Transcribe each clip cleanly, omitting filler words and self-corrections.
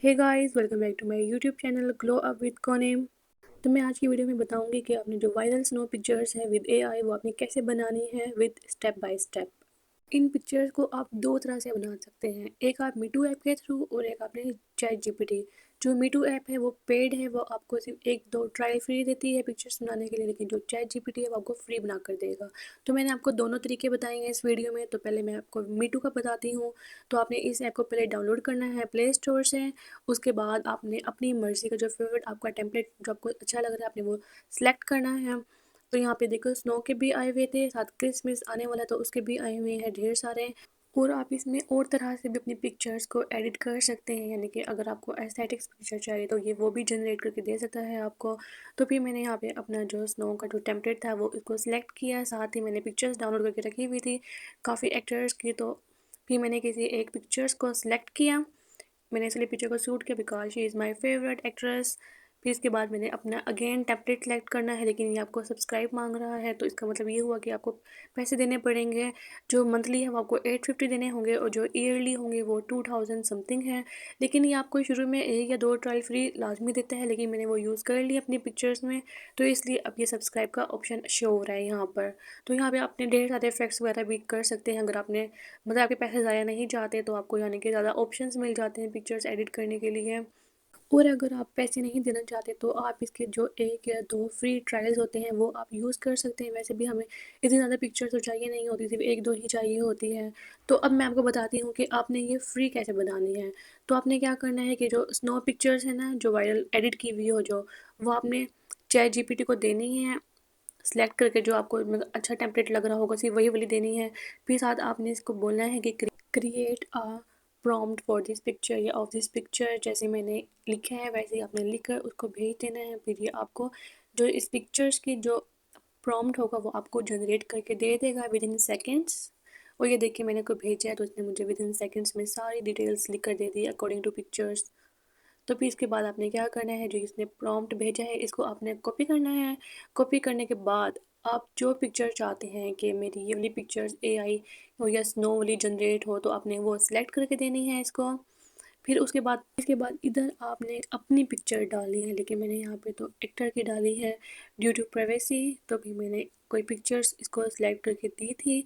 Hey guys, welcome back to my YouTube channel glow up with कोनेम। तो मैं आज की वीडियो में बताऊंगी कि आपने जो वायरल स्नो पिक्चर्स है विद एआई वो आपने कैसे बनानी है with step by step. In pictures को आप दो तरह से बना सकते हैं, एक आप मीटू ऐप के थ्रू और एक आपने चैट जीपीटी। जो मीटू ऐप है वो पेड है, वो आपको सिर्फ एक दो ट्रायल फ्री देती है पिक्चर्स बनाने के लिए, लेकिन जो चैट जीपीटी है वो आपको फ्री बना कर देगा। तो मैंने आपको दोनों तरीके बताएंगे इस वीडियो में। तो पहले मैं आपको मीटू का बताती हूँ। तो आपने इस ऐप को पहले डाउनलोड करना है प्ले स्टोर से। उसके बाद आपने अपनी मर्ज़ी का जो फेवरेट आपका टेम्पलेट जो आपको अच्छा लग रहा है आपने वो सिलेक्ट करना है। तो यहाँ पे देखो स्नो के भी आए हुए थे, साथ क्रिसमस आने वाला तो उसके भी आए हुए हैं ढेर सारे। और आप इसमें और तरह से भी अपनी पिक्चर्स को एडिट कर सकते हैं, यानी कि अगर आपको एस्थेटिक्स पिक्चर चाहिए तो ये वो भी जनरेट करके दे सकता है आपको। तो फिर मैंने यहाँ पे अपना जो स्नो का जो टेम्पलेट था वो इसको सिलेक्ट किया, साथ ही मैंने पिक्चर्स डाउनलोड करके रखी हुई थी काफ़ी एक्टर्स की। तो फिर मैंने किसी एक पिक्चर्स को सिलेक्ट किया, मैंने इसलिए पिक्चर को शूट किया because she is my favourite actress. फिर इसके बाद मैंने अपना अगेन टेम्पलेट सेलेक्ट करना है, लेकिन ये आपको सब्सक्राइब मांग रहा है, तो इसका मतलब ये हुआ कि आपको पैसे देने पड़ेंगे। जो मंथली है वो आपको 850 देने होंगे और जो ईयरली होंगे वो 2000 समथिंग है। लेकिन ये आपको शुरू में एक या दो ट्रायल फ्री लाजमी देता है, लेकिन मैंने वो यूज़ कर लिया अपनी पिक्चर्स में, तो इसलिए अब ये सब्सक्राइब का ऑप्शन शो हो रहा है यहाँ पर। तो यहाँ पे आपने ढेर सारे इफेक्ट्स वगैरह भी कर सकते हैं, अगर आपने मतलब आपके पैसे ज़ाया नहीं जाते तो आपको यानी कि ज़्यादा ऑप्शंस मिल जाते हैं पिक्चर्स एडिट करने के लिए। और अगर आप पैसे नहीं देना चाहते तो आप इसके जो एक या दो फ्री ट्रायल्स होते हैं वो आप यूज़ कर सकते हैं। वैसे भी हमें इतनी ज़्यादा पिक्चर्स तो चाहिए नहीं होती, सिर्फ एक दो ही चाहिए होती है। तो अब मैं आपको बताती हूँ कि आपने ये फ्री कैसे बनानी है। तो आपने क्या करना है कि जो स्नो पिक्चर्स है ना, जो वायरल एडिट की हुई हो जो, वो आपने चैट जीपीटी को देनी है सेलेक्ट करके, जो आपको मतलब अच्छा टेम्पलेट लग रहा होगा सिर्फ वही वाली देनी है। फिर साथ आपने इसको बोलना है कि create a prompt for this picture या ऑफ दिस पिक्चर, जैसे मैंने लिखा है वैसे ही आपने लिख कर उसको भेज देना है। फिर ये आपको जो इस पिक्चर्स की जो प्रॉम्प्ट होगा वो आपको जनरेट करके दे देगा विद इन सेकेंड्स। और ये देखिए मैंने को भेजा है तो उसने मुझे विद इन सेकेंड्स में सारी डिटेल्स लिख कर दे दी अकॉर्डिंग टू पिक्चर्स। तो फिर इसके बाद आपने क्या करना है, जो इसने प्रॉम्प्ट भेजा है इसको आपने कॉपी करना है। कॉपी करने के बाद आप जो पिक्चर चाहते हैं कि मेरी ये वाली पिक्चर्स एआई हो या स्नो वाली जनरेट हो, तो आपने वो सिलेक्ट करके देनी है इसको। फिर उसके बाद इसके बाद इधर आपने अपनी पिक्चर डालनी है, लेकिन मैंने यहाँ पे तो एक्टर की डाली है ड्यू टू प्राइवेसी। तो भी मैंने कोई पिक्चर्स इसको सिलेक्ट करके दी थी।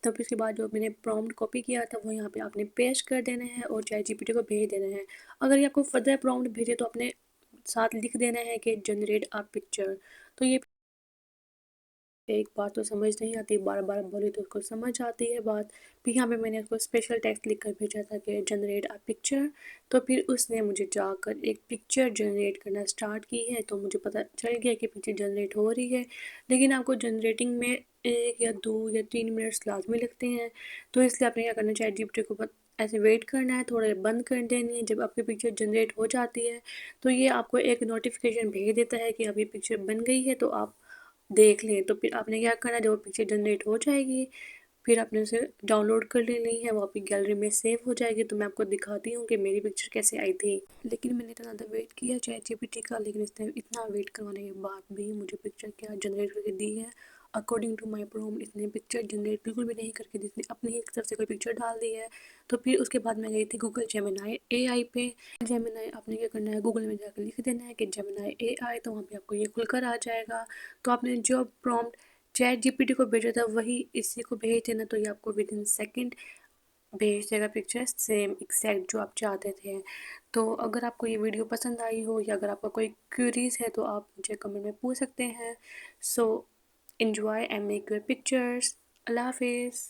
तो फिर उसके बाद जो मैंने प्रॉम्प्ट कॉपी किया था वो यहाँ पे आपने पेस्ट कर देना है और चैट जीपीटी को भेज देना है। अगर ये आपको फर्दर प्रॉम्प्ट भेजे तो अपने साथ लिख देना है कि जनरेट अ पिक्चर। तो ये एक बात तो समझ नहीं आती, बार बार बोली तो उसको समझ आती है बात। फिर यहाँ पे मैंने उसको स्पेशल टेक्स्ट लिख कर भेजा था कि जनरेट अ पिक्चर। तो फिर उसने मुझे जाकर एक पिक्चर जनरेट करना स्टार्ट की है, तो मुझे पता चल गया कि पिक्चर जनरेट हो रही है। लेकिन आपको जनरेटिंग में एक या दो या 3 मिनट्स लाजमी लगते हैं, तो इसलिए आपने क्या करना है, चैट जीपीटी को ऐसे वेट करना है, थोड़ा बंद कर देनी है। जब आपकी पिक्चर जनरेट हो जाती है तो ये आपको एक नोटिफिकेशन भेज देता है कि अब ये पिक्चर बन गई है, तो आप देख लें। तो फिर आपने क्या करना है, जब वो पिक्चर जनरेट हो जाएगी फिर आपने उसे डाउनलोड कर लेनी है, वो आपकी गैलरी में सेव हो जाएगी। तो मैं आपको दिखाती हूँ कि मेरी पिक्चर कैसे आई थी। लेकिन मैंने इतना ज़्यादा वेट किया चैट जीपीटी का, लेकिन इसने इतना वेट करवाने के बाद भी मुझे पिक्चर क्या जनरेट करके दी है अकॉर्डिंग टू माई प्रॉम्प्ट। इसने पिक्चर जनरेट बिल्कुल भी नहीं करके दी, इसने अपनी ही तरफ से कोई पिक्चर डाल दी है। तो फिर उसके बाद मैं गई थी गूगल जेमिनाई एआई पे। जेमिनाई आपने क्या करना है, गूगल में जाकर लिख देना है कि जेमिनाई एआई, तो वहाँ पे आपको ये खुलकर आ जाएगा। तो आपने जो प्रॉम्प्ट चैट जीपीटी को भेजा था वही इसी को भेज देना, तो ये आपको विद इन सेकेंड भेज देगा पिक्चर सेम एग्जैक्ट जो आप चाहते थे। तो अगर आपको ये वीडियो पसंद आई हो या अगर आपका कोई क्यूरीज है तो आप मुझे कमेंट में पूछ सकते हैं। सो enjoy and make your pictures. Allah Hafiz.